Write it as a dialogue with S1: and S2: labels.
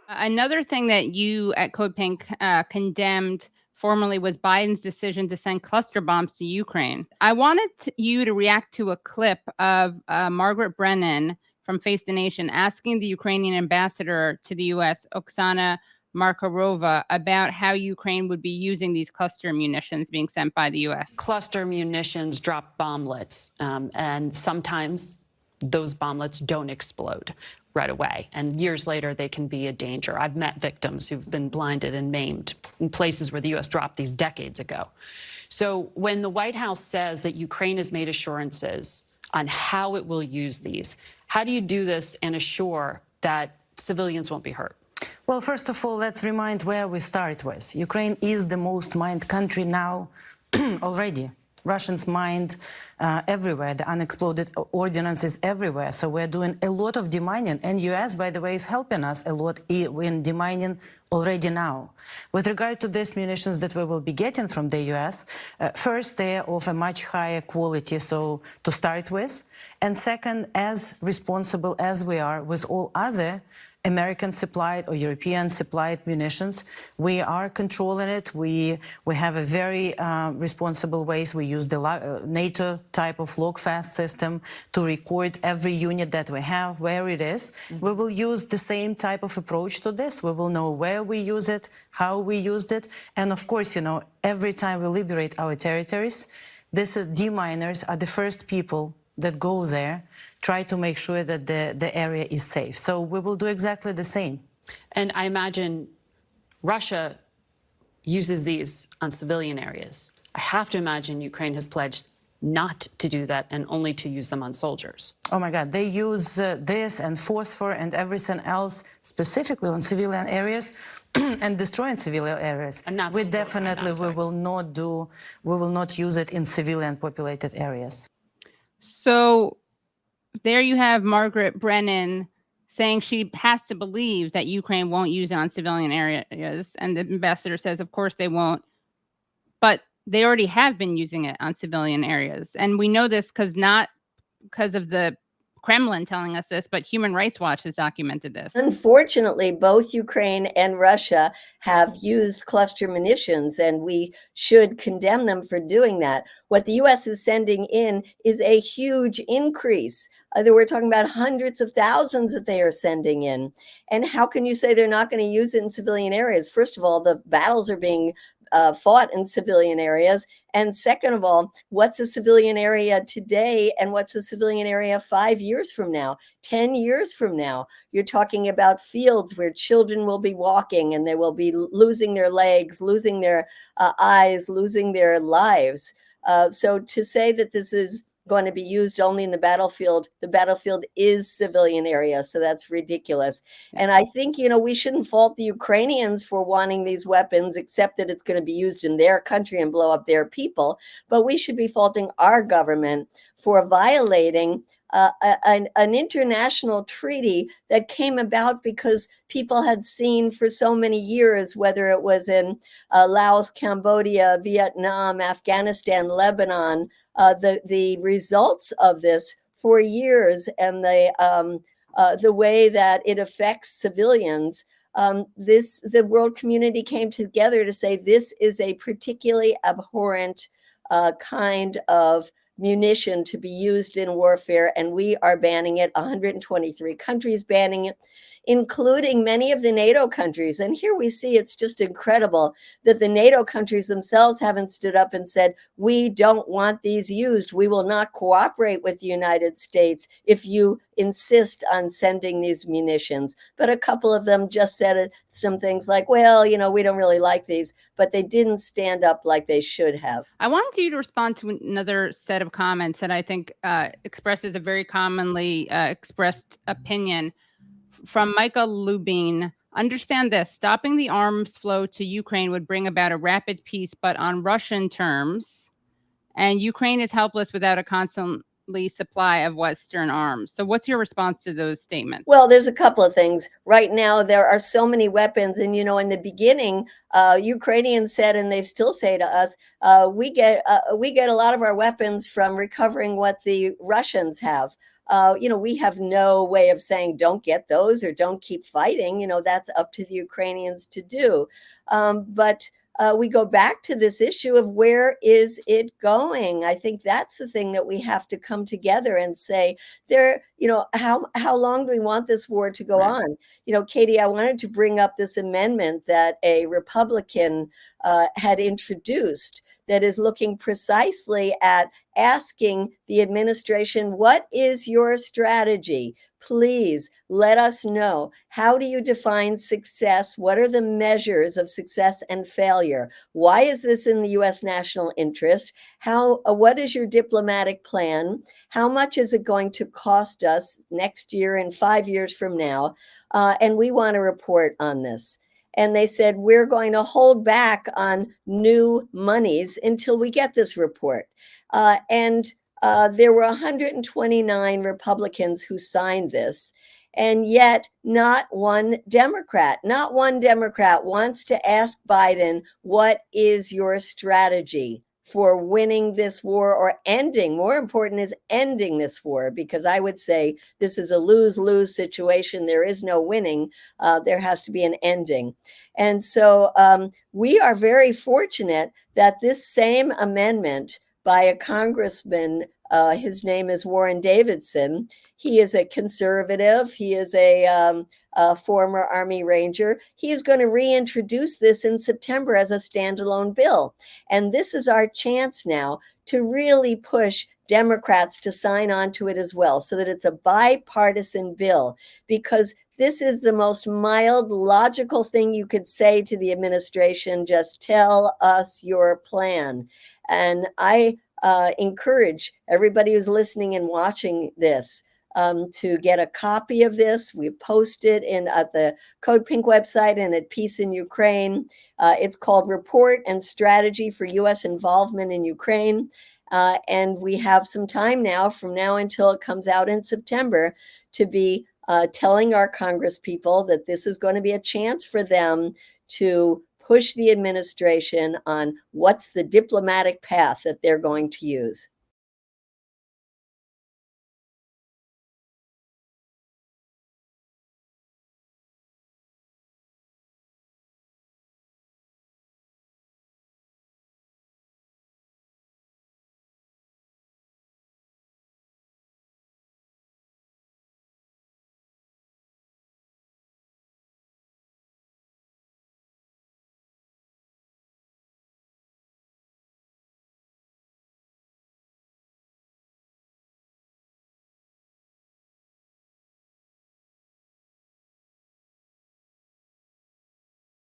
S1: Another thing that you at CODEPINK condemned formally was Biden's decision to send cluster bombs to Ukraine. I wanted you to react to a clip of Margaret Brennan from Face the Nation asking the Ukrainian ambassador to the U.S., Oksana Markarova, about how Ukraine would be using these cluster munitions being sent by the U.S.
S2: Cluster munitions drop bomblets, and sometimes those bomblets don't explode right away. And years later, they can be a danger. I've met victims who've been blinded and maimed in places where the U.S. dropped these decades ago. So when the White House says that Ukraine has made assurances on how it will use these, how do you do this and assure that civilians won't be hurt?
S3: Well, first of all, let's remind where we start with. Ukraine is the most mined country now already. Russians mined everywhere, the unexploded ordnances everywhere. So we're doing a lot of demining, and US, by the way, is helping us a lot in demining already now. With regard to these munitions that we will be getting from the US, first, they're of a much higher quality, so to start with. And second, as responsible as we are with all other American-supplied or European-supplied munitions, we are controlling it. We have a very responsible ways. We use the NATO type of log-fast system to record every unit that we have, where it is. Mm-hmm. We will use the same type of approach to this. We will know where we use it, how we used it, and of course, you know, every time we liberate our territories, these deminers are the first people that go there, try to make sure that the area is safe. So we will do exactly the same.
S2: And I imagine Russia uses these on civilian areas. I have to imagine Ukraine has pledged not to do that and only to use them on soldiers.
S3: Oh my God, they use this and phosphor and everything else specifically on civilian areas and destroying civilian areas.
S2: And that's
S3: we definitely will not use it in civilian populated areas.
S1: So there you have Margaret Brennan saying she has to believe that Ukraine won't use it on civilian areas. And the ambassador says, of course they won't. But they already have been using it on civilian areas. And we know this not because of the Kremlin telling us this, but Human Rights Watch has documented this.
S4: Unfortunately, both Ukraine and Russia have used cluster munitions, and we should condemn them for doing that. What the U.S. is sending in is a huge increase. We're talking about hundreds of thousands that they are sending in. And how can you say they're not going to use it in civilian areas? First of all, the battles are being fought in civilian areas. And second of all, what's a civilian area today and what's a civilian area 5 years from now, 10 years from now? You're talking about fields where children will be walking and they will be losing their legs, losing their eyes, losing their lives. So to say that this is going to be used only in the battlefield is civilian area. So that's ridiculous. And I think, you know, we shouldn't fault the Ukrainians for wanting these weapons, except that it's going to be used in their country and blow up their people. But we should be faulting our government for violating an international treaty that came about because people had seen for so many years, whether it was in Laos, Cambodia, Vietnam, Afghanistan, Lebanon, the results of this for years, and the way that it affects civilians. The world community came together to say this is a particularly abhorrent kind of munition to be used in warfare, and we are banning it. 123 countries banning it, including many of the NATO countries. And here we see it's just incredible that the NATO countries themselves haven't stood up and said, we don't want these used. We will not cooperate with the United States if you insist on sending these munitions. But a couple of them just said some things like, well, you know, we don't really like these, but they didn't stand up like they should have.
S1: I wanted you to respond to another set of comments that I think expresses a very commonly expressed opinion from Michael Lubin. Understand this: stopping the arms flow to Ukraine would bring about a rapid peace, but on Russian terms, and Ukraine is helpless without a constantly supply of Western arms. So what's your response to those statements?
S4: Well, there's a couple of things. Right now, there are so many weapons. And, you know, in the beginning, Ukrainians said, and they still say to us, we get a lot of our weapons from recovering what the Russians have. You know, we have no way of saying don't get those or don't keep fighting. You know, that's up to the Ukrainians to do. But we go back to this issue of where is it going? I think that's the thing that we have to come together and say, there, you know, how long do we want this war to go on? You know, Katie, I wanted to bring up this amendment that a Republican had introduced that is looking precisely at asking the administration, what is your strategy? Please let us know. How do you define success? What are the measures of success and failure? Why is this in the U.S. national interest? What is your diplomatic plan? How much is it going to cost us next year and 5 years from now? And we want to report on this. And they said, we're going to hold back on new monies until we get this report. There were 129 Republicans who signed this. And yet not one Democrat wants to ask Biden, what is your strategy for winning this war or ending? More important is ending this war, because I would say this is a lose-lose situation. There is no winning. There has to be an ending. And so we are very fortunate that this same amendment by a congressman, his name is Warren Davidson. He is a conservative. He is a former Army Ranger. He is going to reintroduce this in September as a standalone bill. And this is our chance now to really push Democrats to sign on to it as well, so that it's a bipartisan bill, because this is the most mild, logical thing you could say to the administration. Just tell us your plan. And I encourage everybody who's listening and watching this to get a copy of this. We post it at the CODEPINK website and at Peace in Ukraine. It's called Report and Strategy for U.S. Involvement in Ukraine. And we have some time now, from now until it comes out in September, to be telling our congresspeople that this is going to be a chance for them to push the administration on what's the diplomatic path that they're going to use.